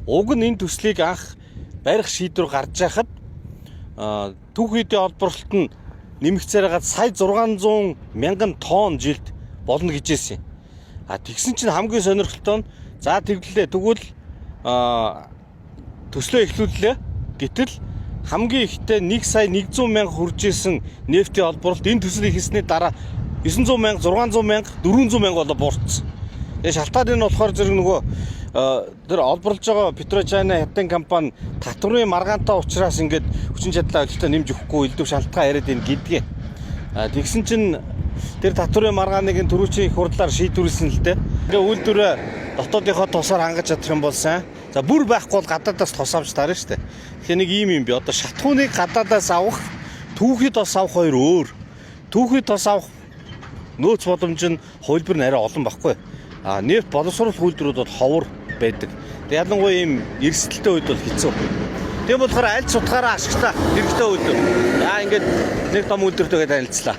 Уг нь энэ төслийг анх барих шийдвэр гарч байхад түүхийдээ олборлолт нь нэмэгцээрээ сая 600 мянган тонн жилд болно гэжсэн юм. Тэгсэн чинь хамгийн сонирхолтой нь за тэглэлээ тэгвэл төслөө эхлүүллээ. Гэтэл хамгийн ихтэй 1 сая 100 мянга хүрж исэн нефтийн олборлолт энэ төслийг хийсний дараа 900 мянга, 600 мянга, 400 мянга болоо буурсан. Тэгээ шалтгаан нь болохоор зэрэг нөгөө тэр олборлож байгаа Петрочайна хятадын компани татврын маргаантай учраас ингээд хүчин чадлаа ололтоо нэмж өгөхгүй элдв шалтгаан яриад байна гэдгээ. Тэгсэн чинь тэр татврын маргааныг түрүүчийн их хурлаар шийдвэрлсэн л дээ. Тэгээ үйлдвэрээ дотоодынхоо тосоор хангаж чадах юм бол сайн. За бүр байхгүй бол гадаадаас тос авч таарна шүү дээ. Тэгэхээр нэг ийм юм би одоо шатхууныг гадаадаас авах, түүхийд тос авах хоёр өөр. Түүхийд тос авах нөөц боломж нь хувилбар нь арай олон байхгүй. Нефт боловсруулах үйлдвэрүүд бол ховор байдаг. Тэгээ ялангуяа ийм эрсдэлтэй үед бол хэцүү. Тийм болохоор аль ч утгаараа ашигтай хэрэгтэй үйлдвэр. Ингээд нэг том үйлдвэртэйгээ танилцлаа.